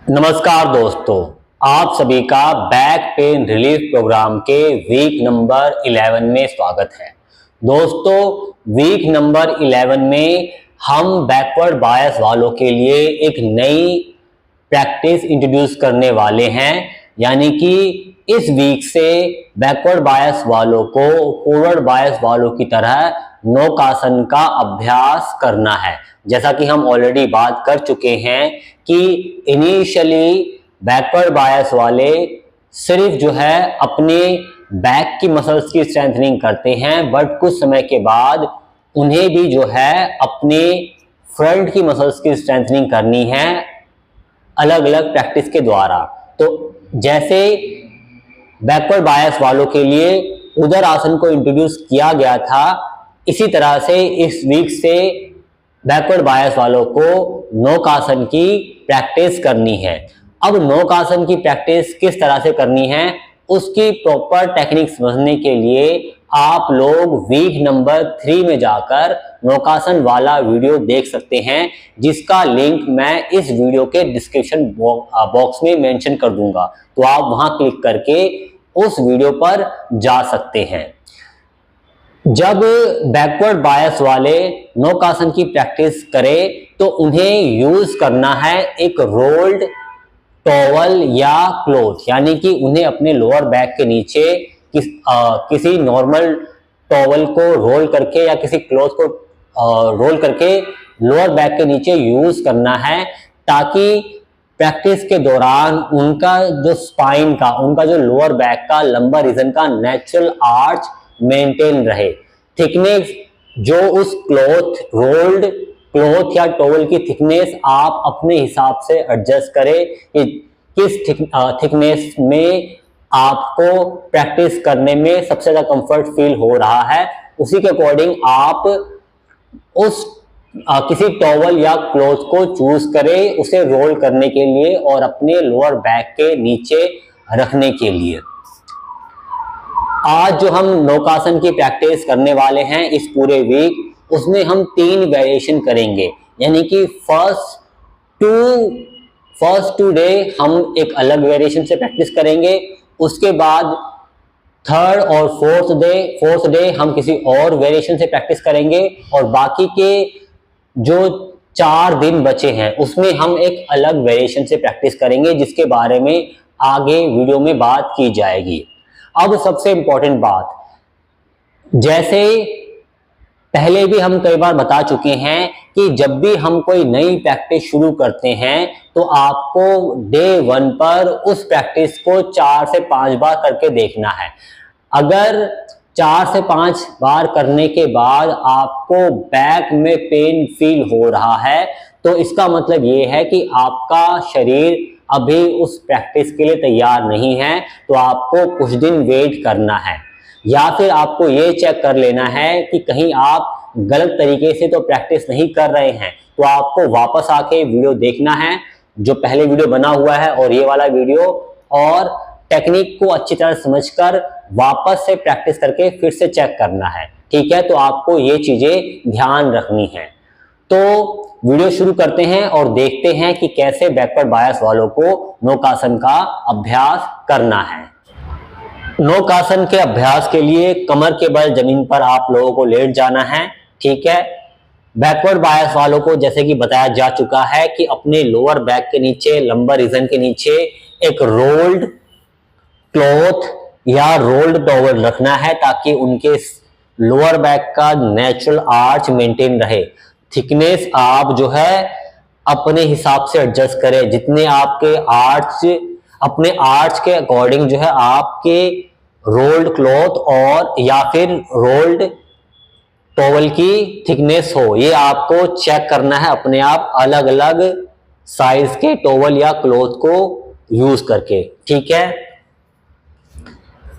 नमस्कार दोस्तों, आप सभी का बैक पेन रिलीफ प्रोग्राम के वीक नंबर 11 में स्वागत है। दोस्तों, वीक नंबर 11 में हम बैकवर्ड बायस वालों के लिए एक नई प्रैक्टिस इंट्रोड्यूस करने वाले हैं। यानी कि इस वीक से बैकवर्ड बायस वालों को फॉरवर्ड बायस वालों की तरह नौकासन का अभ्यास करना है। जैसा कि हम ऑलरेडी बात कर चुके हैं कि इनिशियली बैकवर्ड बायस वाले सिर्फ जो है अपने बैक की मसल्स की स्ट्रेंथनिंग करते हैं, बट कुछ समय के बाद उन्हें भी जो है अपने फ्रंट की मसल्स की स्ट्रेंथनिंग करनी है अलग अलग प्रैक्टिस के द्वारा। तो जैसे बैकवर्ड बायस वालों के लिए उदर आसन को इंट्रोड्यूस किया गया था, इसी तरह से इस वीक से बैकवर्ड बायस वालों को नौकासन की प्रैक्टिस करनी है। अब नौकासन की प्रैक्टिस किस तरह से करनी है, उसकी प्रॉपर टेक्निक समझने के लिए आप लोग वीक नंबर 3 में जाकर नौकासन वाला वीडियो देख सकते हैं, जिसका लिंक मैं इस वीडियो के डिस्क्रिप्शन बॉक्स में मेंशन कर दूंगा। तो आप वहां क्लिक करके उस वीडियो पर जा सकते हैं। जब बैकवर्ड बायस वाले नौकासन की प्रैक्टिस करें तो उन्हें यूज करना है एक रोल्ड टॉवल या क्लॉथ, यानी कि उन्हें अपने लोअर बैक के नीचे किसी नॉर्मल टॉवल को रोल करके या किसी क्लॉथ को रोल करके लोअर बैक के नीचे यूज करना है, ताकि प्रैक्टिस के दौरान उनका जो स्पाइन का, उनका जो लोअर बैक का लंबर रीजन का नेचुरल आर्च मेंटेन रहे। थिकनेस जो उस रोल्ड क्लॉथ या टॉवल की थिकनेस आप अपने हिसाब से एडजस्ट करें कि किस थिकनेस में आपको प्रैक्टिस करने में सबसे ज्यादा कंफर्ट फील हो रहा है, उसी के अकॉर्डिंग आप उस किसी टॉवल या क्लॉथ को चूज करें उसे रोल करने के लिए और अपने लोअर बैक के नीचे रखने के लिए। आज जो हम नौकासन की प्रैक्टिस करने वाले हैं इस पूरे वीक, उसमें हम 3 वेरिएशन करेंगे। यानी कि फर्स्ट टू डे हम एक अलग वेरिएशन से प्रैक्टिस करेंगे, उसके बाद थर्ड और फोर्थ डे हम किसी और वेरिएशन से प्रैक्टिस करेंगे, और बाकी के जो 4 दिन बचे हैं उसमें हम एक अलग वेरिएशन से प्रैक्टिस करेंगे, जिसके बारे में आगे वीडियो में बात की जाएगी। अब सबसे इंपॉर्टेंट बात, जैसे पहले भी हम कई बार बता चुके हैं कि जब भी हम कोई नई प्रैक्टिस शुरू करते हैं तो आपको डे 1 पर उस प्रैक्टिस को 4 से 5 बार करके देखना है। अगर 4 से 5 बार करने के बाद आपको बैक में पेन फील हो रहा है, तो इसका मतलब ये है कि आपका शरीर अभी उस प्रैक्टिस के लिए तैयार नहीं है। तो आपको कुछ दिन वेट करना है, या फिर आपको ये चेक कर लेना है कि कहीं आप गलत तरीके से तो प्रैक्टिस नहीं कर रहे हैं। तो आपको वापस आके वीडियो देखना है, जो पहले वीडियो बना हुआ है और ये वाला वीडियो, और टेक्निक को अच्छी तरह समझकर वापस से प्रैक्टिस करके फिर से चेक करना है। ठीक है, तो आपको ये चीजें ध्यान रखनी है। तो वीडियो शुरू करते हैं और देखते हैं कि कैसे बैकवर्ड बायस वालों को नौकासन का अभ्यास करना है। नौकासन के अभ्यास के लिए कमर के बल जमीन पर आप लोगों को लेट जाना है। ठीक है, बैकवर्ड बायस वालों को जैसे कि बताया जा चुका है कि अपने लोअर बैक के नीचे, लंबर रीजन के नीचे एक रोल्ड क्लॉथ या रोल्ड टॉवल रखना है, ताकि उनके लोअर बैक का नेचुरल आर्च मेंटेन रहे। थिकनेस आप जो है अपने हिसाब से एडजस्ट करें, जितने आपके अपने आर्च के अकॉर्डिंग जो है आपके रोल्ड क्लॉथ और या फिर रोल्ड टॉवल की थिकनेस हो, ये आपको चेक करना है अपने आप अलग अलग साइज के टॉवल या क्लॉथ को यूज करके। ठीक है,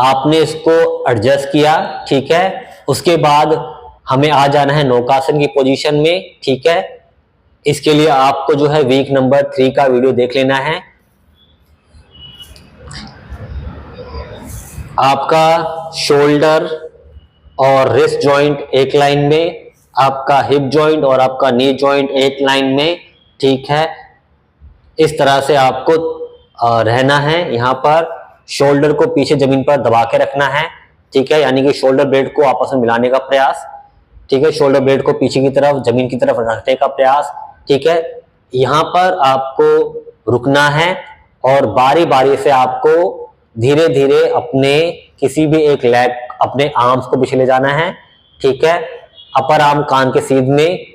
आपने इसको एडजस्ट किया। ठीक है, उसके बाद हमें आ जाना है नौकासन की पोजीशन में। ठीक है, इसके लिए आपको जो है वीक नंबर 3 का वीडियो देख लेना है। आपका शोल्डर और रिस्ट जॉइंट एक लाइन में, आपका हिप जॉइंट और आपका नी जॉइंट एक लाइन में। ठीक है, इस तरह से आपको रहना है। यहाँ पर शोल्डर को पीछे जमीन पर दबा के रखना है, ठीक है, यानी कि शोल्डर ब्लेड को आपस में मिलाने का प्रयास, ठीक है, शोल्डर ब्लेड को पीछे की तरफ जमीन की तरफ रखने का प्रयास, ठीक है। यहाँ पर आपको रुकना है और बारी बारी से आपको धीरे धीरे अपने किसी भी एक लेग, अपने आर्म्स को पीछे ले जाना है, ठीक है, अपर आर्म कान के सीध में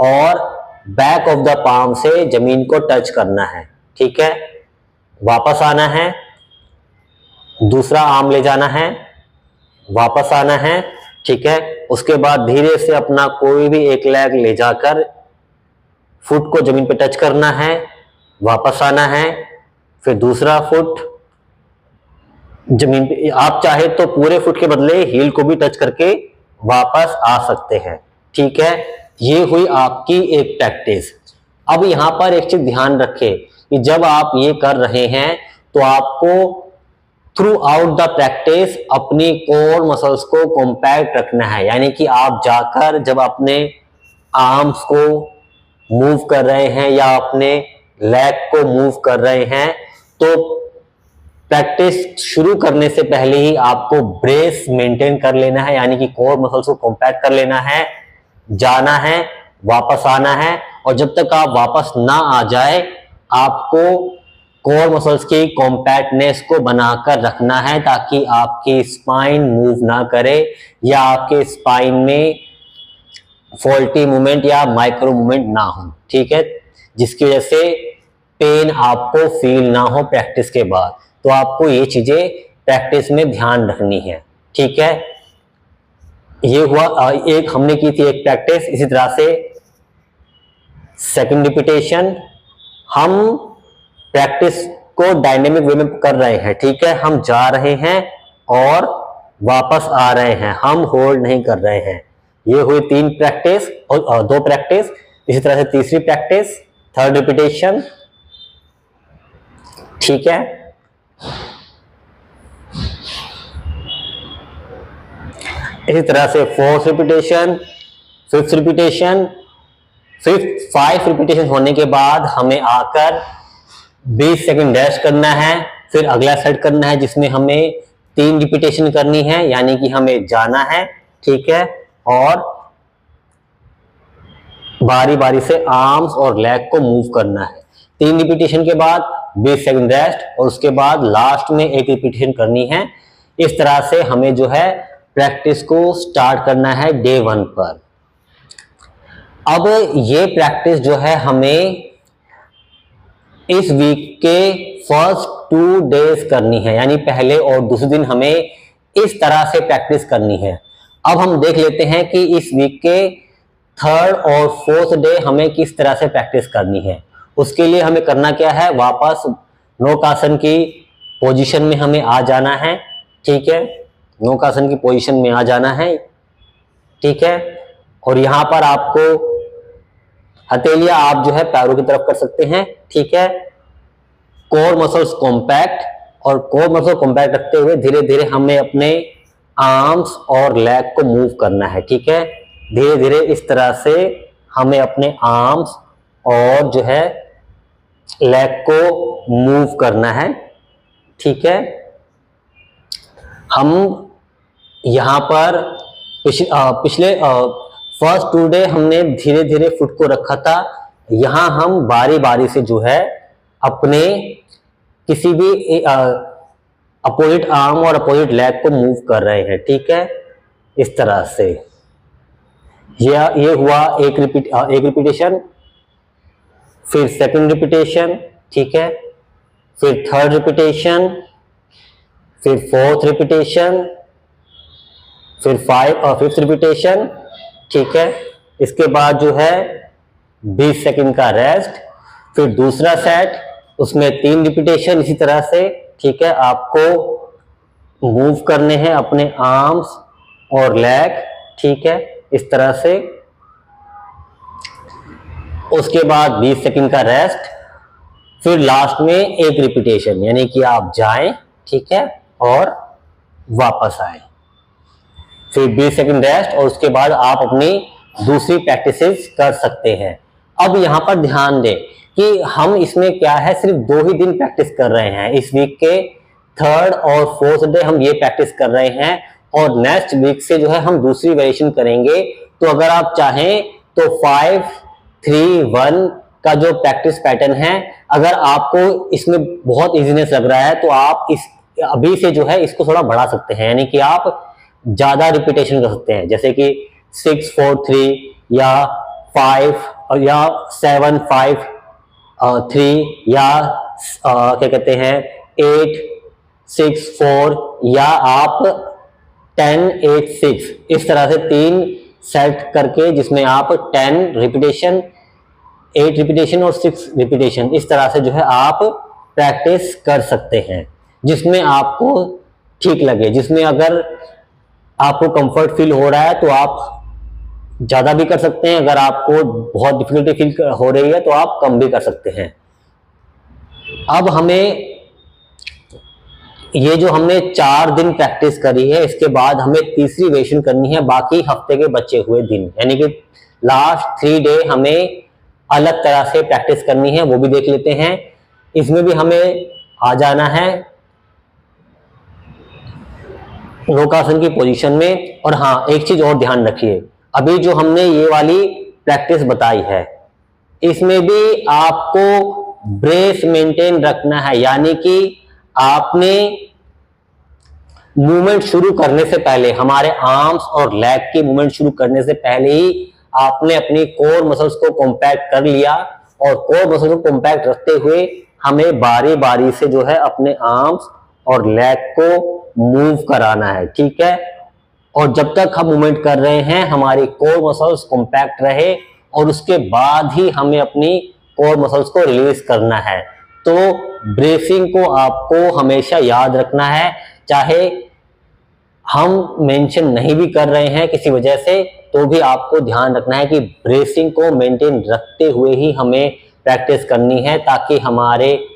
और बैक ऑफ द पाम से जमीन को टच करना है, ठीक है। वापस आना है, दूसरा आर्म ले जाना है, वापस आना है, ठीक है। उसके बाद धीरे से अपना कोई भी एक लेग ले जाकर फुट को जमीन पे टच करना है, वापस आना है, फिर दूसरा फुट जमीन पे, आप चाहे तो पूरे फुट के बदले हील को भी टच करके वापस आ सकते हैं, ठीक है। ये हुई आपकी एक प्रैक्टिस। अब यहां पर एक चीज ध्यान रखें कि जब आप ये कर रहे हैं तो आपको थ्रू आउट द प्रैक्टिस अपनी कोर मसल्स को कॉम्पैक्ट रखना है, यानी कि आप जाकर जब अपने आर्म्स को मूव कर रहे हैं या अपने लेग को मूव कर रहे हैं तो प्रैक्टिस शुरू करने से पहले ही आपको ब्रेस मेंटेन कर लेना है, यानी कि कोर मसल्स को कॉम्पैक्ट कर लेना है, जाना है, वापस आना है, और जब तक आप वापस ना आ जाए आपको कोर मसल्स की कॉम्पैक्टनेस को बनाकर रखना है ताकि आपकी स्पाइन मूव ना करे या आपके स्पाइन में फॉल्टी मूवमेंट या माइक्रो मूवमेंट ना हो, ठीक है, जिसकी वजह से पेन आपको फील ना हो प्रैक्टिस के बाद। तो आपको ये चीजें प्रैक्टिस में ध्यान रखनी है, ठीक है। ये हुआ एक हमने की थी एक प्रैक्टिस। इसी तरह से सेकंड रिपीटेशन, हम प्रैक्टिस को डायनेमिक वे में कर रहे हैं, ठीक है, हम जा रहे हैं और वापस आ रहे हैं, हम होल्ड नहीं कर रहे हैं। ये हुई 3 प्रैक्टिस और 2 प्रैक्टिस। इसी तरह से तीसरी प्रैक्टिस, थर्ड रिपीटेशन, ठीक है। इसी तरह से fourth repetition, fifth repetition. 5 repetition होने के बाद हमें आकर 20 सेकंड रेस्ट करना है, फिर अगला सेट करना है जिसमें हमें 3 रिपीटेशन करनी है, यानी कि हमें जाना है, ठीक है, और बारी बारी से आर्म्स और लेग को मूव करना है। 3 रिपीटेशन के बाद 20 सेकंड रेस्ट और उसके बाद लास्ट में 1 रिपीटेशन करनी है। इस तरह से हमें जो है प्रैक्टिस को स्टार्ट करना है डे 1 पर। अब ये प्रैक्टिस जो है हमें इस वीक के फर्स्ट 2 डेज करनी है, यानी पहले और दूसरे दिन हमें इस तरह से प्रैक्टिस करनी है। अब हम देख लेते हैं कि इस वीक के 3rd और 4th डे हमें किस तरह से प्रैक्टिस करनी है। उसके लिए हमें करना क्या है, वापस नौकासन की पोजीशन में हमें आ जाना है, ठीक है, नौकासन की पोजीशन में आ जाना है, ठीक है। और यहां पर आपको हथेलियां आप जो है पैरों की तरफ कर सकते हैं, ठीक है। कोर मसल्स कॉम्पैक्ट, और कोर मसल कॉम्पैक्ट रखते हुए धीरे धीरे हमें अपने आर्म्स और लेग को मूव करना है, ठीक है। धीरे धीरे इस तरह से हमें अपने आर्म्स और जो है लेग को मूव करना है, ठीक है। हम यहां पर पिछले फर्स्ट 2 डे हमने धीरे धीरे फुट को रखा था, यहां हम बारी बारी से जो है अपने किसी भी अपोजिट आर्म और अपोजिट लेग को मूव कर रहे हैं, ठीक है, इस तरह से। ये हुआ एक रिपीटेशन, फिर सेकंड रिपीटेशन, ठीक है, फिर थर्ड रिपीटेशन, फिर फोर्थ रिपीटेशन, फिर 5th रिपीटेशन, ठीक है। इसके बाद जो है 20 सेकंड का रेस्ट, फिर दूसरा सेट, उसमें 3 रिपीटेशन इसी तरह से, ठीक है। आपको मूव करने हैं अपने आर्म्स और लेग, ठीक है, इस तरह से। उसके बाद 20 सेकंड का रेस्ट, फिर लास्ट में 1 रिपीटेशन, यानी कि आप जाएं, ठीक है, और वापस आए, फिर 20 सेकंड रेस्ट, और उसके बाद आप अपनी दूसरी प्रैक्टिसेस कर सकते हैं। अब यहां पर ध्यान दें कि हम इसमें क्या है, सिर्फ 2 ही दिन प्रैक्टिस कर रहे हैं। इस वीक के 3rd और 4th डे हम ये प्रैक्टिस कर रहे हैं और नेक्स्ट वीक से जो है हम दूसरी वेरिएशन करेंगे। तो अगर आप चाहें तो 5-3-1 का जो प्रैक्टिस पैटर्न है, अगर आपको इसमें बहुत इजीनेस लग रहा है तो आप इस अभी से जो है इसको थोड़ा बढ़ा सकते हैं, यानी कि आप ज्यादा रिपीटेशन कर सकते हैं, जैसे कि 6-4-3 या 5 या 7-5-3 या क्या कहते हैं 8-6-4 या आप 10-8-6, इस तरह से 3 सेट करके जिसमें आप 10 रिपीटेशन, 8 रिपीटेशन और 6 रिपीटेशन, इस तरह से जो है आप प्रैक्टिस कर सकते हैं जिसमें आपको ठीक लगे। जिसमें अगर आपको कंफर्ट फील हो रहा है तो आप ज्यादा भी कर सकते हैं, अगर आपको बहुत डिफिकल्टी फील हो रही है तो आप कम भी कर सकते हैं। अब हमें ये जो हमने 4 दिन प्रैक्टिस करी है, इसके बाद हमें तीसरी वेरिएशन करनी है बाकी हफ्ते के बचे हुए दिन, यानी कि लास्ट 3 डे हमें अलग तरह से प्रैक्टिस करनी है, वो भी देख लेते हैं। इसमें भी हमें आ जाना है नौकासन की पोजीशन में। और हाँ, एक चीज और ध्यान रखिए, अभी जो हमने ये वाली प्रैक्टिस बताई है इसमें भी आपको ब्रेस मेंटेन रखना है, यानी कि आपने मूवमेंट शुरू करने से पहले, हमारे आर्म्स और लेग की मूवमेंट शुरू करने से पहले ही आपने अपनी कोर मसल्स को कॉम्पैक्ट कर लिया, और कोर मसल्स को कॉम्पैक्ट रखते हुए हमें बारी बारी से जो है अपने आर्म्स और लेग को मूव कराना है, ठीक है। और जब तक हम मूवमेंट कर रहे हैं हमारी कोर मसल्स कॉम्पैक्ट रहे, और उसके बाद ही हमें अपनी कोर मसल्स को रिलीज करना है। तो ब्रेसिंग को आपको हमेशा याद रखना है, चाहे हम मेंशन नहीं भी कर रहे हैं किसी वजह से, तो भी आपको ध्यान रखना है कि ब्रेसिंग को मेंटेन रखते हुए ही हमें प्रैक्टिस करनी है, ताकि हमारे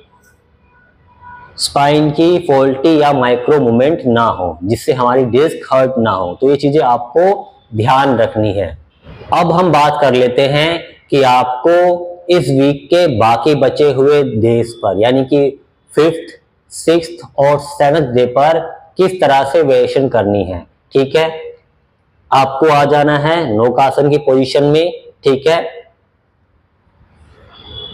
स्पाइन की फॉल्टी या माइक्रो मूवमेंट ना हो, जिससे हमारी डिस्क हर्ट ना हो। तो ये चीजें आपको ध्यान रखनी है। अब हम बात कर लेते हैं कि आपको इस वीक के बाकी बचे हुए डेज पर, यानी कि 5th, 6th और 7th डे पर किस तरह से वेरिएशन करनी है, ठीक है। आपको आ जाना है नौकासन की पोजीशन में, ठीक है।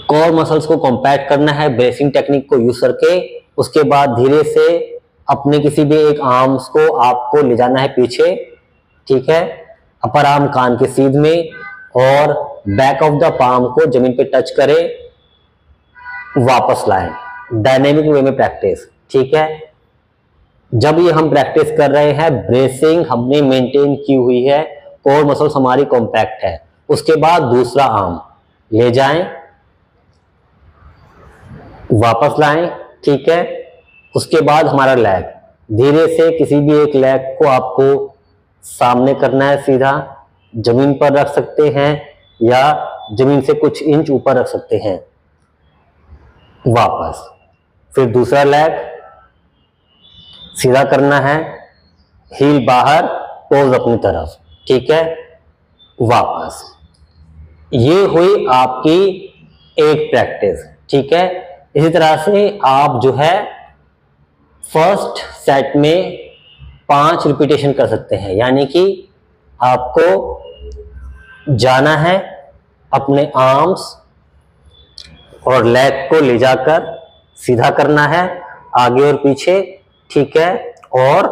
कोर मसल्स को कॉम्पैक्ट करना है ब्रेसिंग टेक्निक को यूज करके। उसके बाद धीरे से अपने किसी भी एक आर्म्स को आपको ले जाना है पीछे, ठीक है, अपर आर्म कान के सीध में, और बैक ऑफ द पाम को जमीन पे टच करें, वापस लाएं, डायनेमिक वे में प्रैक्टिस, ठीक है। जब ये हम प्रैक्टिस कर रहे हैं, ब्रेसिंग हमने मेंटेन की हुई है, कोर मसल्स हमारी कॉम्पैक्ट है। उसके बाद दूसरा आर्म ले जाएं, वापस लाएं, ठीक है। उसके बाद हमारा लेग, धीरे से किसी भी एक लेग को आपको सामने करना है, सीधा जमीन पर रख सकते हैं या जमीन से कुछ इंच ऊपर रख सकते हैं, वापस। फिर दूसरा लेग सीधा करना है, हील बाहर, टोज अपनी तरफ, ठीक है, वापस। ये हुई आपकी एक प्रैक्टिस, ठीक है। इसी तरह से आप जो है फर्स्ट सेट में 5 रिपीटेशन कर सकते हैं, यानी कि आपको जाना है, अपने आर्म्स और लेग को ले जाकर सीधा करना है आगे और पीछे, ठीक है, और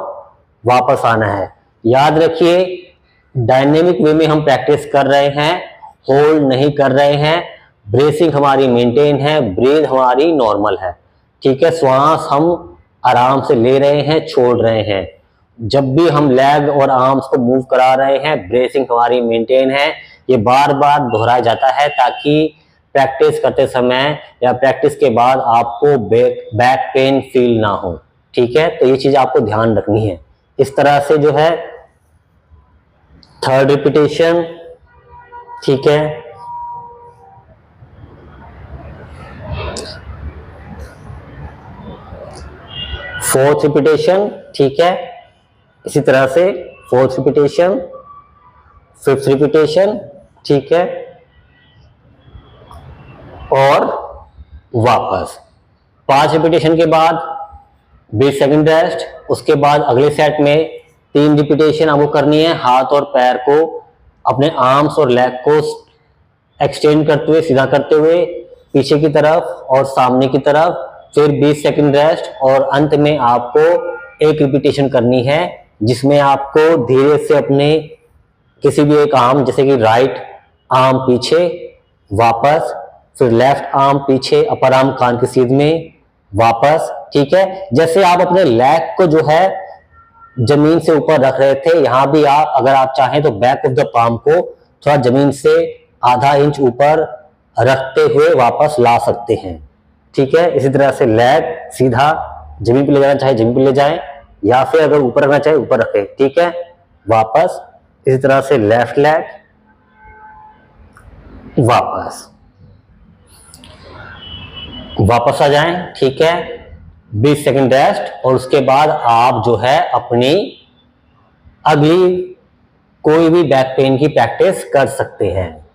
वापस आना है। याद रखिए, डायनेमिक वे में हम प्रैक्टिस कर रहे हैं, होल्ड नहीं कर रहे हैं, ब्रेसिंग हमारी मेंटेन है, ब्रीथ हमारी नॉर्मल है, ठीक है। श्वास हम आराम से ले रहे हैं, छोड़ रहे हैं। जब भी हम लेग और आर्म्स को मूव करा रहे हैं, ब्रेसिंग हमारी मेंटेन है। ये बार बार दोहराया जाता है ताकि प्रैक्टिस करते समय या प्रैक्टिस के बाद आपको बैक पेन फील ना हो, ठीक है। तो ये चीज आपको ध्यान रखनी है। इस तरह से जो है 3rd रिपीटेशन, ठीक है, 4th रिपीटेशन, ठीक है, इसी तरह से 4th रिपीटेशन, 5th रिपीटेशन, ठीक है, और वापस। 5 रिपीटेशन के बाद 20 सेकंड रेस्ट। उसके बाद अगले सेट में 3 रिपीटेशन आपको करनी है। हाथ और पैर को, अपने आर्म्स और लेग को एक्सटेंड करते हुए, सीधा करते हुए पीछे की तरफ और सामने की तरफ, फिर 20 सेकंड रेस्ट और अंत में आपको एक रिपीटेशन करनी है जिसमें आपको धीरे से अपने किसी भी एक आर्म, जैसे कि राइट आर्म पीछे, वापस, फिर लेफ्ट आर्म पीछे, अपर आर्म कान की सीध में, वापस। ठीक है, जैसे आप अपने लेग को जो है जमीन से ऊपर रख रहे थे, यहां भी आप अगर आप चाहें तो बैक ऑफ द पाम को थोड़ा जमीन से आधा इंच ऊपर रखते हुए वापस ला सकते हैं। ठीक है, इसी तरह से लेग सीधा जमीन पे ले जाना चाहे जमीन पे ले जाएं, या फिर अगर ऊपर रखना चाहे ऊपर रखें। ठीक है, वापस। इसी तरह से लेफ्ट लेग, वापस आ जाएं। ठीक है, 20 सेकंड रेस्ट और उसके बाद आप जो है अपनी अगली कोई भी बैक पेन की प्रैक्टिस कर सकते हैं।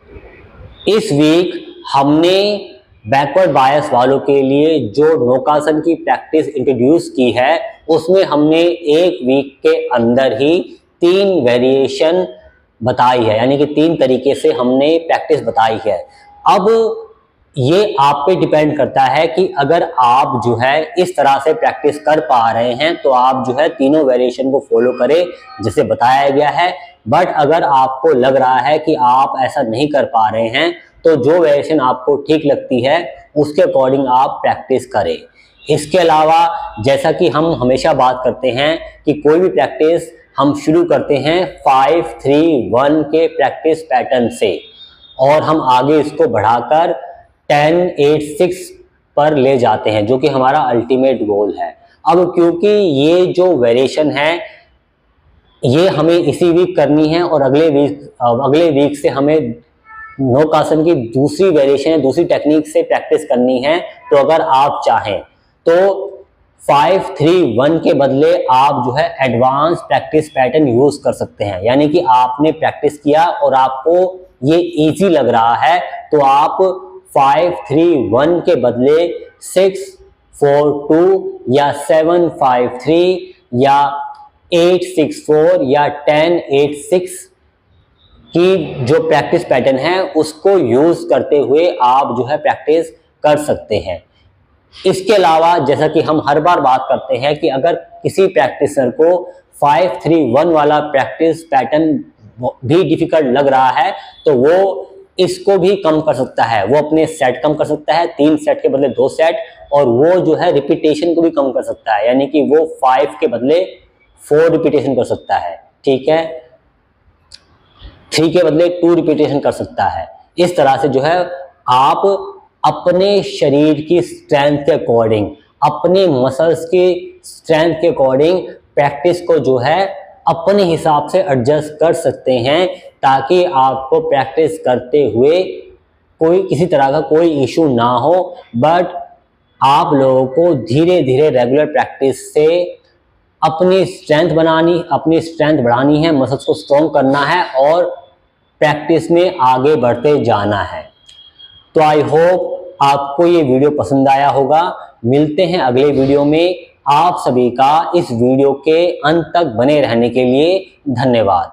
इस वीक हमने बैकवर्ड बायस वालों के लिए जो नौकासन की प्रैक्टिस इंट्रोड्यूस की है, उसमें हमने एक वीक के अंदर ही 3 वेरिएशन बताई है, यानी कि 3 तरीके से हमने प्रैक्टिस बताई है। अब ये आप पे डिपेंड करता है कि अगर आप जो है इस तरह से प्रैक्टिस कर पा रहे हैं तो आप जो है तीनों वेरिएशन को फॉलो करें जिसे बताया गया है। बट अगर आपको लग रहा है कि आप ऐसा नहीं कर पा रहे हैं तो जो वेरिएशन आपको ठीक लगती है उसके अकॉर्डिंग आप प्रैक्टिस करें। इसके अलावा जैसा कि हम हमेशा बात करते हैं कि कोई भी प्रैक्टिस हम शुरू करते हैं 5-3-1 के प्रैक्टिस पैटर्न से और हम आगे इसको बढ़ाकर 10-8-6 पर ले जाते हैं, जो कि हमारा अल्टीमेट गोल है। अब क्योंकि ये जो वेरिएशन है ये हमें इसी वीक करनी है और अगले वीक से हमें नौकासन की दूसरी वेरिएशन, दूसरी टेक्निक से प्रैक्टिस करनी है। तो अगर आप चाहें तो 5-3-1 के बदले आप जो है एडवांस प्रैक्टिस पैटर्न यूज कर सकते हैं, यानी कि आपने प्रैक्टिस किया और आपको ये इजी लग रहा है तो आप 5-3-1 के बदले 6-4-2 या 7-5-3 या 8-6-4 या 10-8-6 की जो प्रैक्टिस पैटर्न है उसको यूज करते हुए आप जो है प्रैक्टिस कर सकते हैं। इसके अलावा जैसा कि हम हर बार बात करते हैं कि अगर किसी प्रैक्टिसर को 5-3-1 वाला प्रैक्टिस पैटर्न भी डिफिकल्ट लग रहा है तो वो इसको भी कम कर सकता है, वो अपने सेट कम कर सकता है, 3 सेट के बदले 2 सेट, और वो जो है रिपीटेशन को भी कम कर सकता है, यानी कि वो 5 के बदले 4 रिपीटेशन कर सकता है। ठीक है, 3 के बदले 2 रिपीटेशन कर सकता है। इस तरह से जो है आप अपने शरीर की स्ट्रेंथ के अकॉर्डिंग, अपने मसल्स की स्ट्रेंथ के अकॉर्डिंग प्रैक्टिस को जो है अपने हिसाब से एडजस्ट कर सकते हैं, ताकि आपको प्रैक्टिस करते हुए कोई किसी तरह का कोई इशू ना हो। बट आप लोगों को धीरे धीरे रेगुलर प्रैक्टिस से अपनी स्ट्रेंथ बढ़ानी है, मसल्स को स्ट्रॉन्ग करना है और प्रैक्टिस में आगे बढ़ते जाना है। तो आई होप आपको ये वीडियो पसंद आया होगा। मिलते हैं अगले वीडियो में। आप सभी का इस वीडियो के अंत तक बने रहने के लिए धन्यवाद।